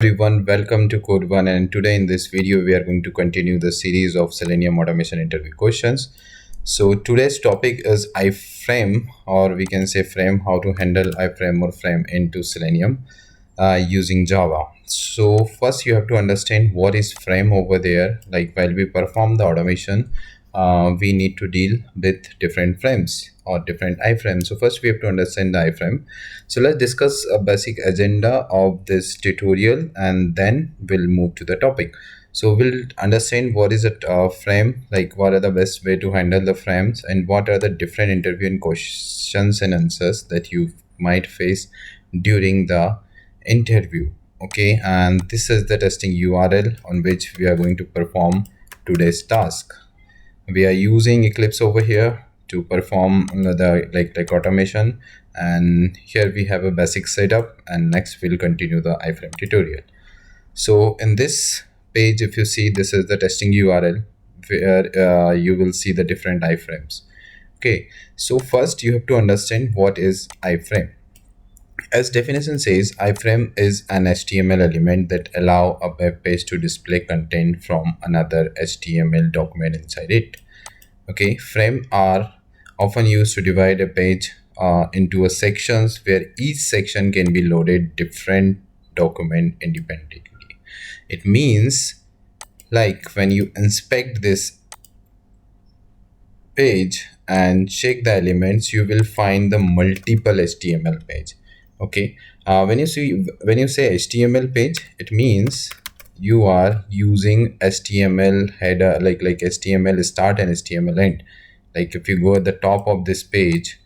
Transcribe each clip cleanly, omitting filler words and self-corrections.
Everyone, welcome to Code One, and today in this video we are going to continue the series of Selenium automation interview questions. So today's topic is iFrame, or we can say frame, how to handle iFrame or frame into Selenium using Java. So first you have to understand what is frame over there. Like while we perform the automation, we need to deal with different frames or different iframes. So first we have to understand the iframe. So let's discuss a basic agenda of this tutorial and then we'll move to the topic. So we'll understand what is a frame, like what are the best way to handle the frames, and what are the different interview and questions and answers that you might face during the interview. Okay, and this is the testing URL on which we are going to perform today's task. We are using Eclipse over here to perform the like automation, and here we have a basic setup, and next we'll continue the iframe tutorial. So in this page, if you see, this is the testing URL where you will see the different iframes. Okay, so first you have to understand what is iframe. As definition says, iframe is an HTML element that allow a web page to display content from another HTML document inside it. Okay, frame are often used to divide a page into a sections where each section can be loaded different document independently. It means like when you inspect this page and check the elements, you will find the multiple HTML page. Okay, when you say HTML page, it means you are using HTML header, like HTML start and HTML end. Like if you go at the top of this page,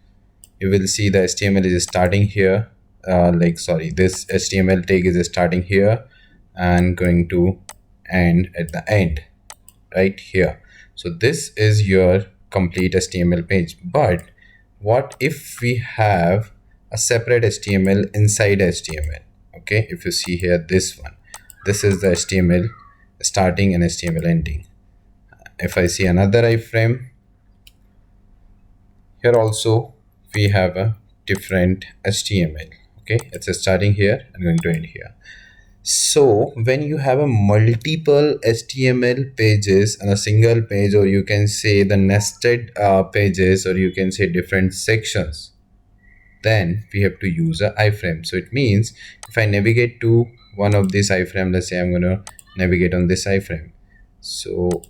you will see the HTML is starting here. This HTML tag is starting here and going to end at the end right here. So this is your complete HTML page. But what if we have a separate HTML inside HTML? Okay, if you see here, this one, this is the HTML starting and HTML ending. If I see another iframe, here also we have a different HTML. Okay, it's starting here and going to end here. So when you have a multiple HTML pages on a single page, or you can say the nested pages, or you can say different sections, then we have to use a iframe. So it means if I navigate to one of these iframe, let's say I'm going to navigate on this iframe. So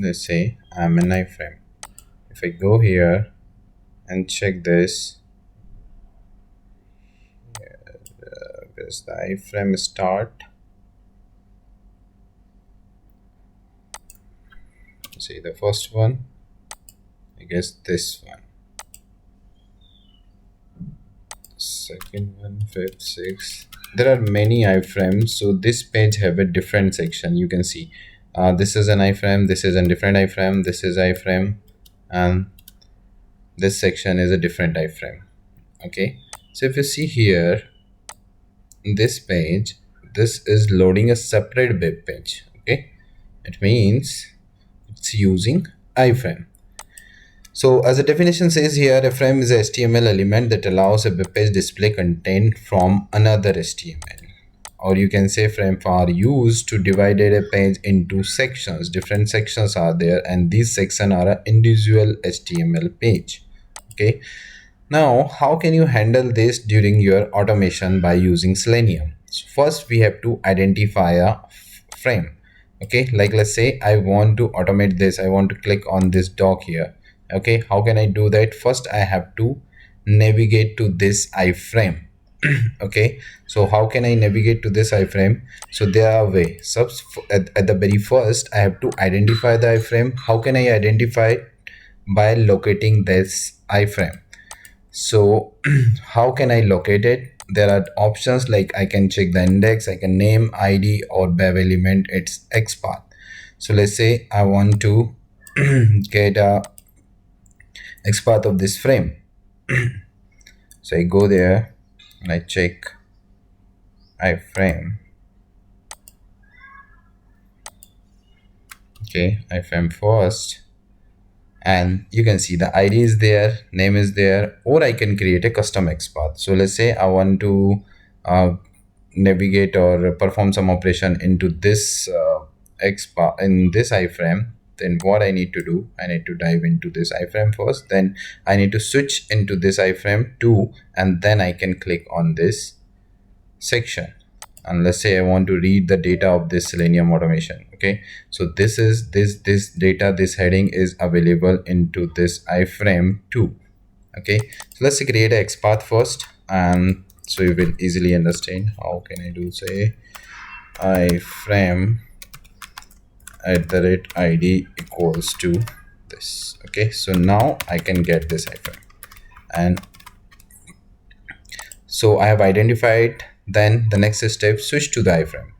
let's say I'm an iframe. If I go here and check this, where's the iframe start? See the first one, I guess this one, second one, fifth, sixth. There are many iframes, so this page have a different section. You can see this is an iframe, this is a different iframe, this is iframe, and this section is a different iframe. Okay, so if you see here, this page, this is loading a separate web page. Okay, it means it's using iframe. So as the definition says here, a frame is a HTML element that allows a web page display content from another HTML. Or you can say frame are used to divide a page into sections. Different sections are there, and these sections are an individual HTML page. Okay. Now, how can you handle this during your automation by using Selenium? So first, we have to identify a frame. Okay, like let's say I want to automate this. I want to click on this dock here. Okay, how can I do that? First, I have to navigate to this iframe. Okay, so how can I navigate to this iframe? So there are ways. So at the very first, I have to identify the iframe. How can I identify? By locating this iframe. So how can I locate it? There are options like I can check the index, I can name, ID, or bev element its XPath. So let's say I want to get a XPath of this frame. So I go there and I check iframe. Okay, iframe first, and you can see the id is there, name is there, or I can create a custom XPath. So let's say I want to navigate or perform some operation into this XPath in this iframe. Then what I need to do, I need to dive into this iframe first, then I need to switch into this iframe 2, and then I can click on this section. And let's say I want to read the data of this Selenium automation. Okay, so this is this data, this heading is available into this iframe 2. Okay, so let's create a XPath first, and so you will easily understand how can I do. Say iframe @id equals to this. Okay, so now I can get this iframe, and so I have identified. Then the next step, switch to the iframe.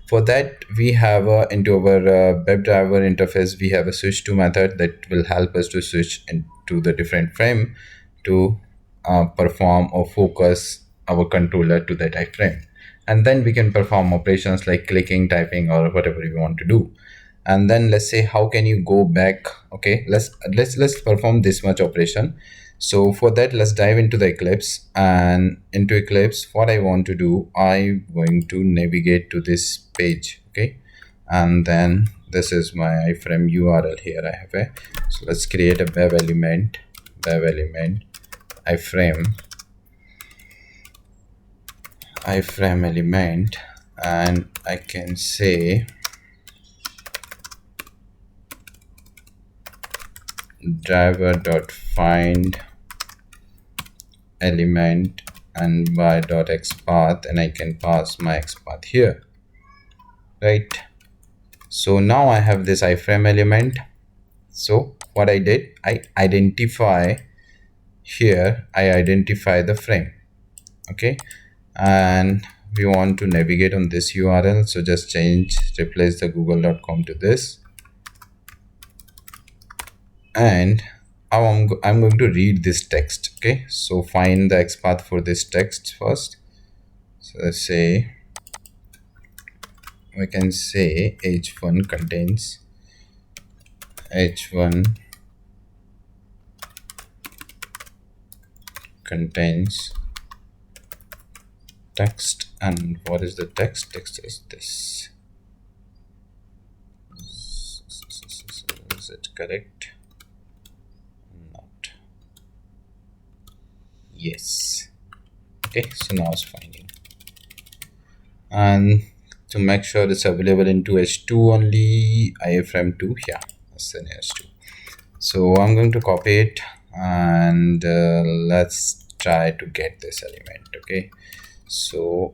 For that, we have into our WebDriver interface, we have a switch to method that will help us to switch into the different frame to perform or focus our controller to that iframe. And then we can perform operations like clicking, typing, or whatever we want to do. And then let's say how can you go back. Okay, let's perform this much operation. So for that, let's dive into the Eclipse, and into Eclipse, what I want to do, I'm going to navigate to this page. Okay, and then this is my iframe URL. Here I have a, so let's create a web element iframe element, and I can say driver.find element and by.xpath, and I can pass my XPath here, right? So now I have this iframe element. So what I did, I identify the frame. Okay, and we want to navigate on this URL, so just replace the google.com to this, and I'm going to read this text. Okay, so find the XPath for this text first. So let's say we can say h1 contains text. And what is the text? Text is this. Is it correct? Not. Yes. Okay, so now it's finding, and to make sure it's available into h2 only, iframe 2. Yeah, it's in h2. So I'm going to copy it, and let's try to get this element. Okay, so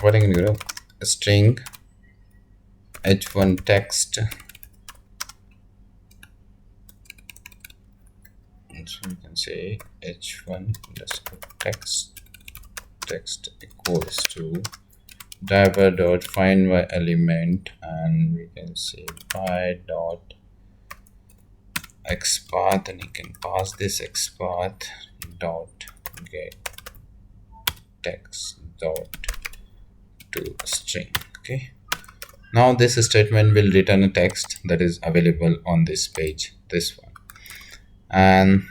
what I'm going to do, a string h1 text, so we can say h1 underscore text equals to driver.find by element, and we can say by dot XPath, and you can pass this XPath dot get text dot to string. Okay, now this statement will return a text that is available on this page, this one. And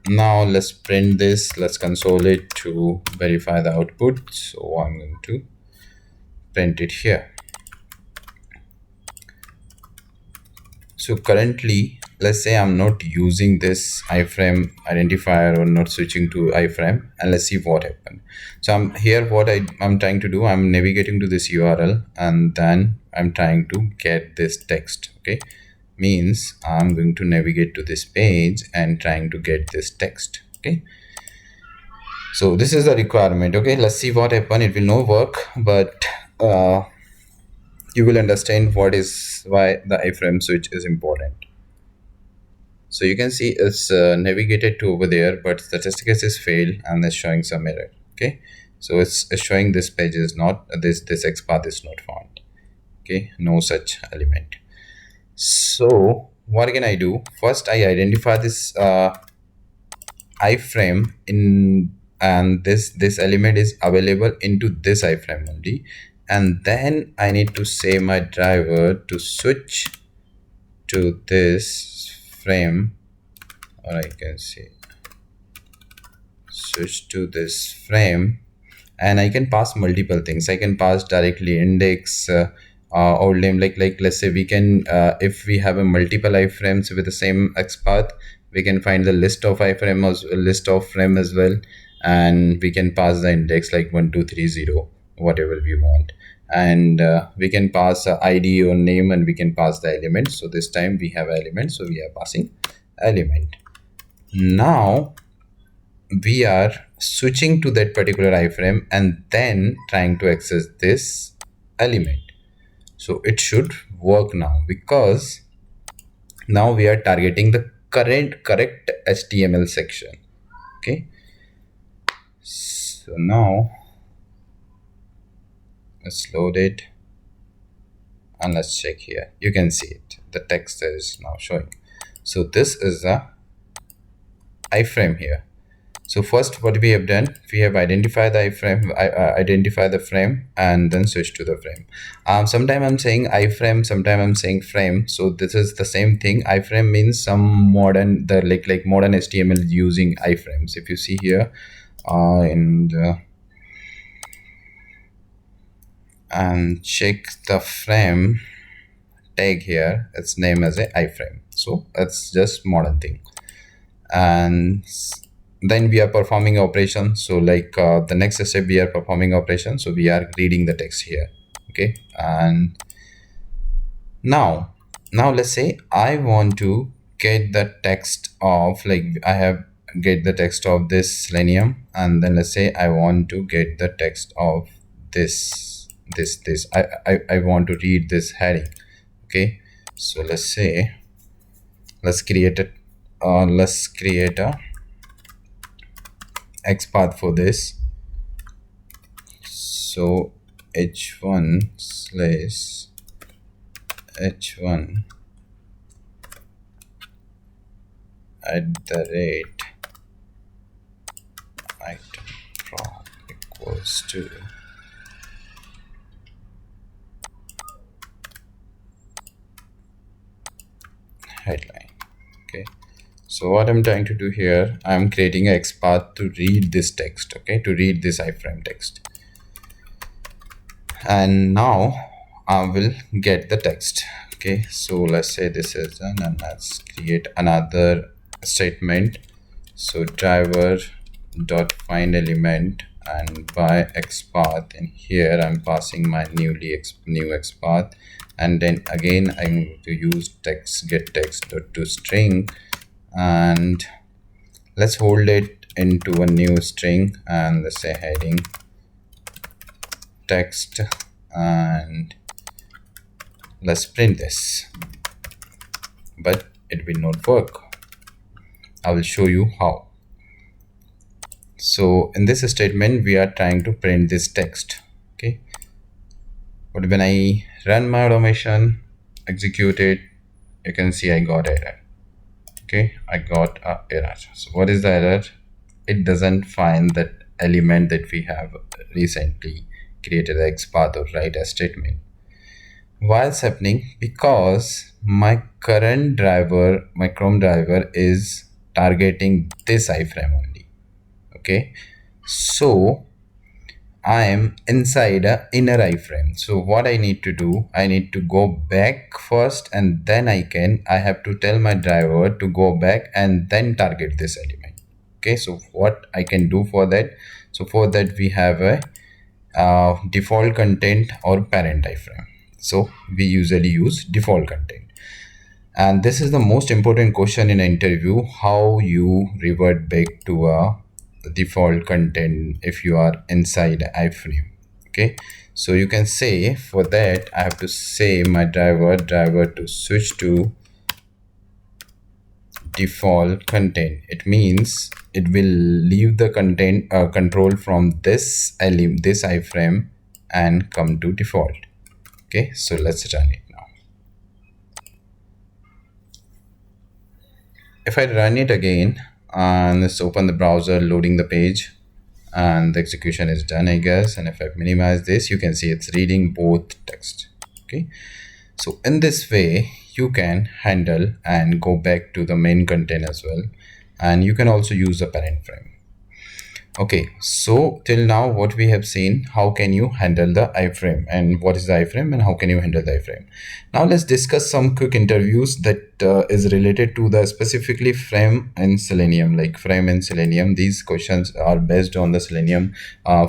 now let's print this, let's console it to verify the output. So I'm going to print it here. So currently, let's say I'm not using this iframe identifier or not switching to iframe, and let's see what happened. So I'm here, what I'm trying to do, I'm navigating to this URL, and then I'm trying to get this text. Okay, means I'm going to navigate to this page and trying to get this text. Okay, so this is the requirement. Okay, let's see what happened. It will not work, but you will understand why the iframe switch is important. So you can see it's navigated to over there, but the test case is failed and it's showing some error. Okay, so it's showing this page is not, this XPath is not found. Okay, no such element. So what can I do? First, I identify this iframe and this element is available into this iframe only, and then I need to say my driver to switch to this frame, or I can say switch to this frame, and I can pass multiple things. I can pass directly index, or name, like let's say we can, if we have a multiple iframes with the same XPath, we can find the list of iframe as list of frame as well, and we can pass the index like 1230, whatever we want, and we can pass ID or name, and we can pass the element. So this time we have element, so we are passing element. Now we are switching to that particular iframe and then trying to access this element. So it should work now, because now we are targeting the correct HTML section. Okay, so now let's load it and let's check here. You can see it, the text is now showing. So this is the iframe here. So first what we have done, we have identified the iframe, identify the frame, and then switch to the frame. Sometimes I'm saying iframe, sometimes I'm saying frame. So this is the same thing. Iframe means some modern, the like modern HTML using iframes. If you see here, and check the frame tag here, its name as a iframe. So it's just modern thing. And then we are performing operation. So like the next step, we are performing operation, so we are reading the text here. Okay, and now let's say I want to get the text of, like I have get the text of this Selenium, and then let's say I want to get the text of this I want to read this heading. Okay, so let's say let's create a XPath for this. So h1 slash h1 @ item prop equals to headline. Okay, so what I'm trying to do here, I'm creating a XPath to read this text. Okay, to read this iframe text, and now I will get the text. Okay, so let's say this is done, and let's create another statement. So driver dot find element, and by XPath, and here I'm passing my new XPath, and then again I'm going to use text get text dot to string, and let's hold it into a new string, and let's say heading text, and let's print this, but it will not work. I will show you how. So in this statement we are trying to print this text. Okay, but when I run my automation, execute it, you can see I got error. Okay, I got a error. So what is the error? It doesn't find that element that we have recently created the XPath or write a statement. Why it's happening? Because my current driver, my Chrome driver, is targeting this iframe only. Okay, so I am inside a inner iframe. So what I need to do, I need to go back first, and then I have to tell my driver to go back and then target this element. Okay, so what I can do for that? So for that we have a default content or parent iframe. So we usually use default content, and this is the most important question in an interview: how you revert back to a default content if you are inside iframe. Okay, so you can say for that I have to say my driver to switch to default content. It means it will leave the content control from this iframe and come to default. Okay, so let's run it now. If I run it again, and let's open the browser, loading the page, and the execution is done, I guess. And if I minimize this, you can see it's reading both text. Okay, so in this way you can handle and go back to the main content as well, and you can also use the parent frame. Okay, so till now what we have seen, how can you handle the iframe and what is the iframe and how can you handle the iframe. Now let's discuss some quick interviews that is related to the specifically frame and Selenium, like frame and Selenium. These questions are based on the Selenium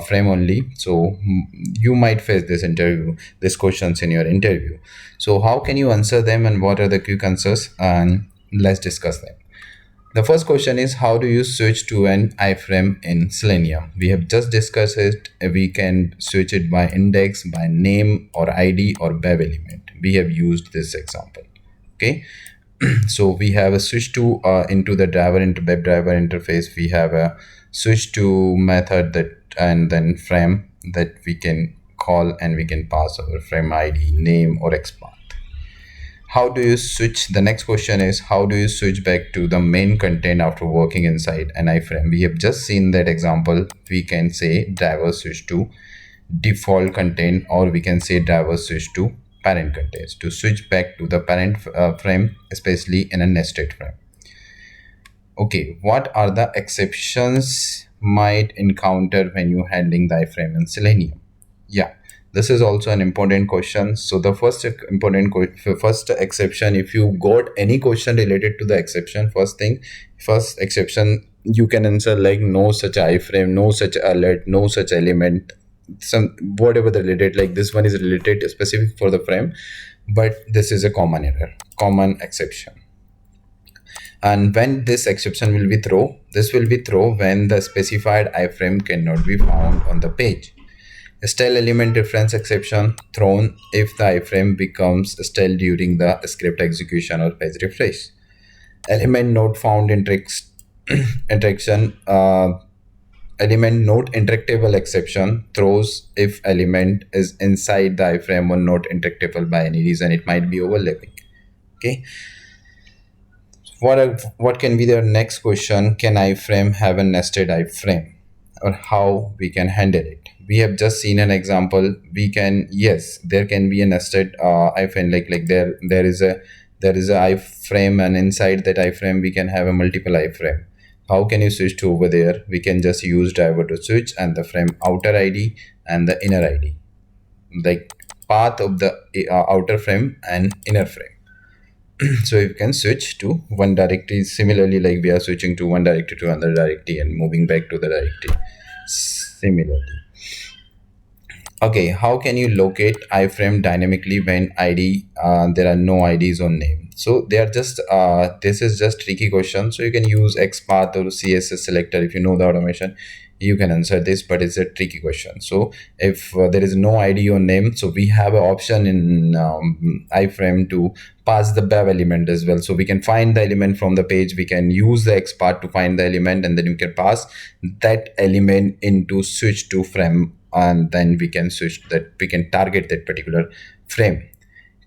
frame only. So you might face this interview, these questions in your interview. So how can you answer them and what are the quick answers, and let's discuss them. The first question is, how do you switch to an iframe in Selenium? We have just discussed it. We can switch it by index, by name or ID or bev element. We have used this example. Okay. So we have a switch to into the driver into web driver interface. We have a switch to method that, and then frame that we can call, and we can pass our frame ID, name or XPath. How do you switch? The next question is, how do you switch back to the main content after working inside an iframe? We have just seen that example. We can say driver switch to default content, or we can say driver switch to parent content to switch back to the parent frame, especially in a nested frame. Okay, what are the exceptions might encounter when you handling the iframe in Selenium? Yeah, this is also an important question. So the first exception, if you got any question related to the exception, first exception you can answer like no such iframe, no such alert, no such element, some whatever the related, like this one is related specific for the frame, but this is a common error, common exception. And when this exception will be throw, this will be throw when the specified iframe cannot be found on the page. Stale element reference exception thrown if the iframe becomes stale during the script execution or page refresh. Element not found in interaction element not interactable exception throws if element is inside the iframe or not interactable by any reason. It might be overlapping. Okay. What can be the next question? Can iframe have a nested iframe, or how we can handle it? We have just seen an example. We can, yes, there can be a nested iframe, like there is a iframe, and inside that iframe we can have a multiple iframe. How can you switch to over there? We can just use driver to switch and the frame outer ID and the inner ID, like path of the outer frame and inner frame. So you can switch to one directory. Similarly, like we are switching to one directory to another directory and moving back to the directory similarly. Okay, how can you locate iframe dynamically when ID there are no IDs on name? So they are just this is just tricky question. So you can use XPath or CSS selector. If you know the automation, you can answer this, but it's a tricky question. So if there is no ID on name, so we have an option in iframe to pass the bev element as well. So we can find the element from the page. We can use the XPath to find the element, and then you can pass that element into switch to frame, and then we can switch that, we can target that particular frame.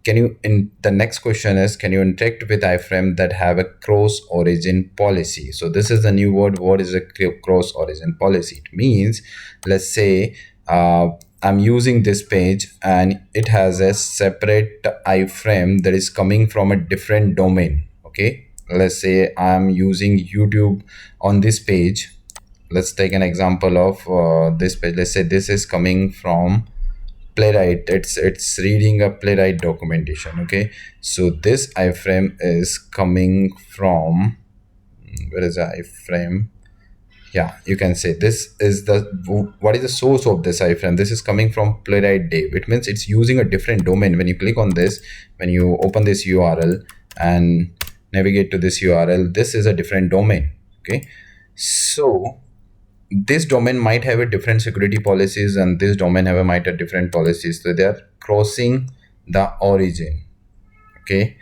Can you, in the next question is, can you interact with iframe that have a cross origin policy? So this is the new word. What is a cross origin policy? It means, let's say I'm using this page and it has a separate iframe that is coming from a different domain. Okay, let's say I'm using YouTube on this page. Let's take an example of this page. Let's say this is coming from Playwright. It's reading a Playwright documentation. Okay, so this iframe is coming from, where is the iframe? Yeah, you can say this is the, what is the source of this iframe? This is coming from Playwright Dev. It means it's using a different domain. When you click on this, when you open this URL and navigate to this URL, this is a different domain. Okay, so this domain might have a different security policies, and this domain might have different policies, so they are crossing the origin. Okay,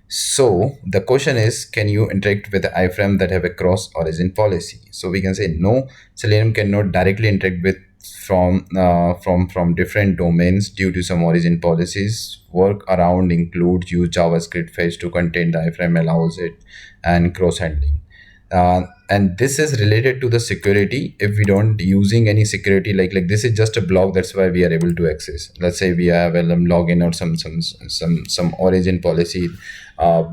so the question is, can you interact with the iframe that have a cross origin policy? So we can say no, Selenium cannot directly interact with from different domains due to some origin policies. Work around includes use JavaScript fetch to contain the iframe allows it, and cross handling. and this is related to the security. If we don't using any security, like this is just a block, that's why we are able to access. Let's say we have a login or some origin policy uh,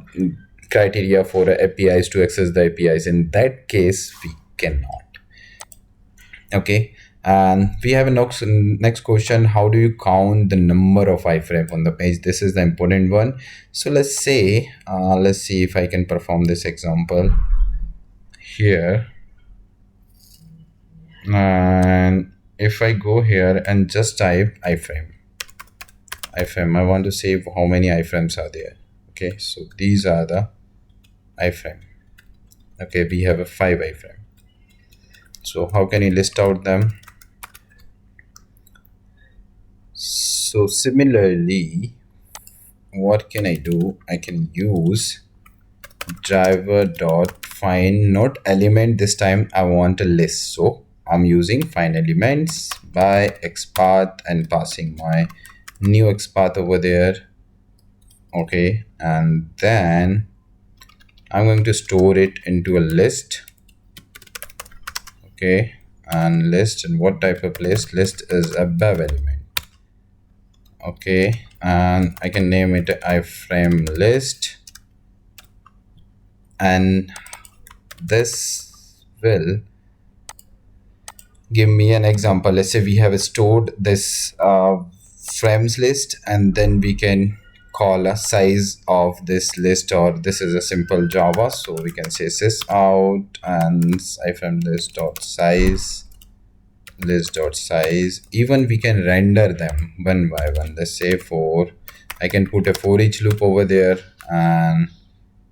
criteria for APIs to access the APIs. In that case we cannot. Okay, and we have a next question: how do you count the number of iframe on the page? This is the important one. So let's say let's see if I can perform this example here. And if I go here and just type iframe, I want to save how many iframes are there. Okay, so these are the iframe. Okay, we have a 5 iframe. So how can you list out them? So similarly, what can I do? I can use driver dot find not element. This time I want a list, so I'm using find elements by xpath and passing my new xpath over there. Okay, and then I'm going to store it into a list. Okay, and list, and what type of list? List is a bev element. Okay, and I can name it iframe list, and this will give me an example. Let's say we have stored this frames list, and then we can call a size of this list, or this is a simple Java, so we can say sys out and iframe list dot size, list dot size. Even we can render them one by one. Let's say for, I can put a for each loop over there, and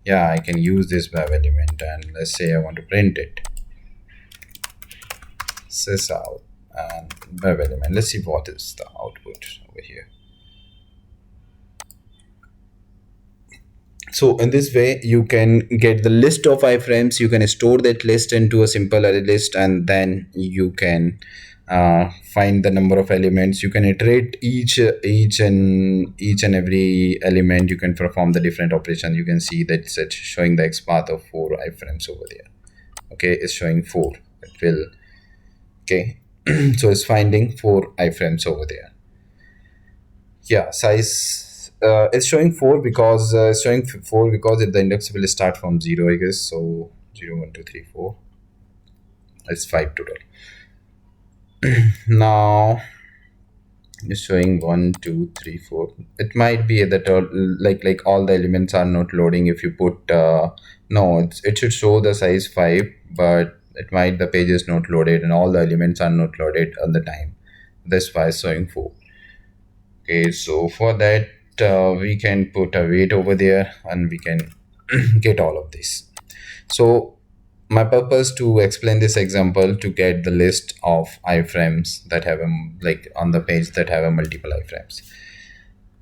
yeah, I can use this bev element, and let's say I want to print it, sys out and bev element. Let's see what is the output over here. So in this way you can get the list of iframes. You can store that list into a simple array list, and then you can find the number of elements. You can iterate each and every element. You can perform the different operation. You can see that it's showing the xpath of 4 iframes over there. Okay, it's showing 4. It will, okay. So it's finding 4 iframes over there. Yeah, size, it's showing 4 because the index will start from 0, I guess. So 0 1 2 3 4, it's 5 total. Now it's showing 1 2 3 4. It might be that like all the elements are not loading. If you put no, it should show the size 5, but it might, the page is not loaded and all the elements are not loaded all the time. That's why it's showing 4. Okay, so for that we can put a weight over there, and we can get all of this. So my purpose to explain this example to get the list of iframes that have like on the page that have a multiple iframes.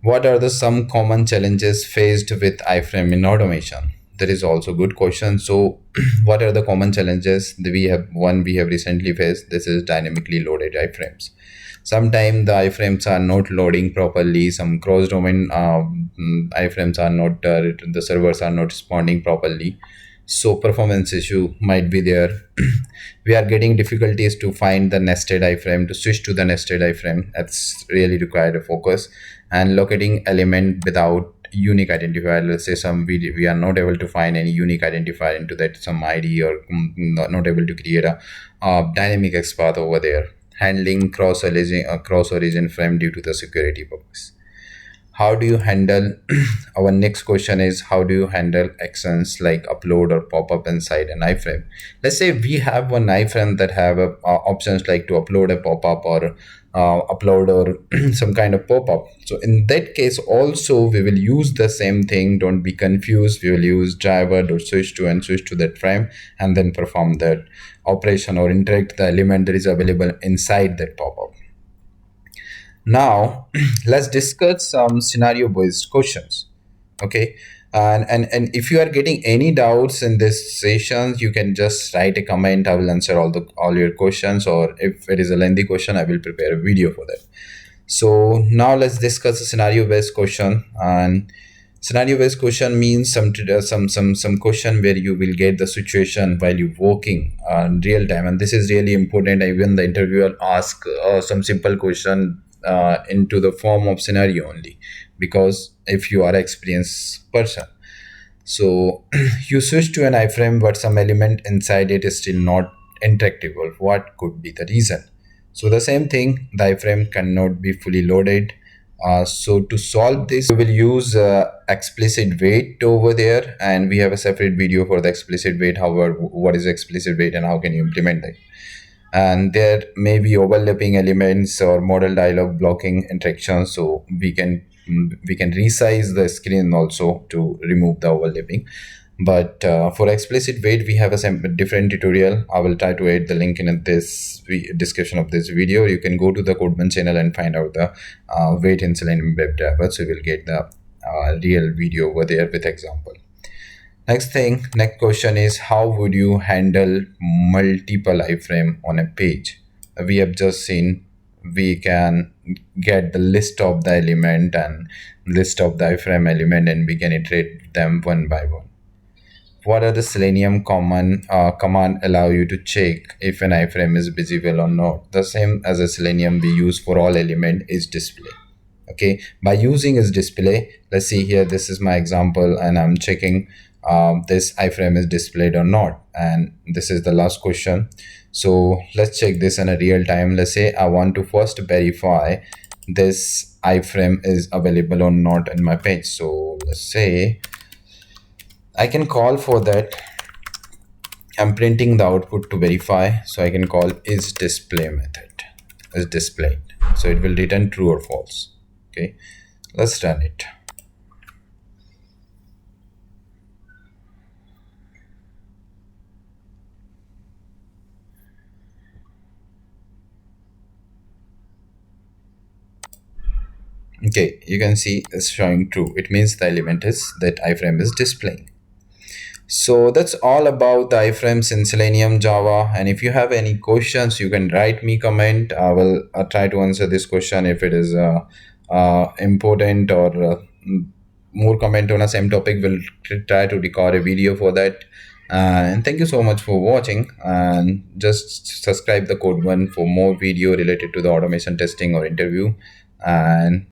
What are the some common challenges faced with iframe in automation? That is also good question. So what are the common challenges? We have recently faced. This is dynamically loaded iframes. Sometimes the iframes are not loading properly. Some cross domain iframes are not the servers are not responding properly, so performance issue might be there. We are getting difficulties to find the nested iframe, to switch to the nested iframe. That's really required a focus. And locating element without unique identifier. Let's say we are not able to find any unique identifier into that, some ID, or not able to create a dynamic XPath over there. Handling cross origin frame due to the security purpose. How do you handle our next question is, how do you handle actions like upload or pop-up inside an iframe? Let's say we have one iframe that have options like to upload a pop-up, or upload or some kind of pop-up. So in that case also we will use the same thing. Don't be confused. We will use driver.switch to and switch to that frame, and then perform that operation or interact the element that is available inside that pop-up. Now let's discuss some scenario based questions. Okay, and if you are getting any doubts in this session, you can just write a comment. I will answer all your questions, or if it is a lengthy question, I will prepare a video for that. So now let's discuss a scenario based question. And Scenario based question means some question where you will get the situation while you working in real time, and this is really important. Even the interviewer ask some simple question into the form of scenario only, because if you are an experienced person, so you switch to an iframe, but some element inside it is still not interactable. What could be the reason? So the same thing, the iframe cannot be fully loaded. So to solve this, we will use explicit wait over there, and we have a separate video for the explicit wait. However, what is explicit wait and how can you implement that? And there may be overlapping elements or model dialog blocking interactions, so we can resize the screen also to remove the overlapping. But for explicit wait, we have a different tutorial. I will try to add the link in this description of this video. You can go to the Codeman channel and find out the wait in Selenium WebDriver, so you will get the real video over there with example. Next question is, how would you handle multiple iframe on a page? We have just seen we can get the list of the element and list of the iframe element, and we can iterate them one by one. What are the Selenium command allow you to check if an iframe is visible or not? The same as a Selenium we use for all element is display. Okay, by using is display, let's see here, this is my example and I'm checking this iframe is displayed or not, and this is the last question. So let's check this in a real time. Let's say I want to first verify this iframe is available or not in my page. So let's say I can call for that. I'm printing the output to verify, so I can call is display method is displayed, so it will return true or false. Okay, let's run it. Okay, you can see it's showing true. It means the element is that iframe is displaying. So that's all about the iframes in Selenium Java. And if you have any questions, you can write me comment. I will try to answer this question if it is important, or more comment on the same topic. We'll try to record a video for that. And thank you so much for watching. And just subscribe the Code One for more video related to the automation testing or interview. And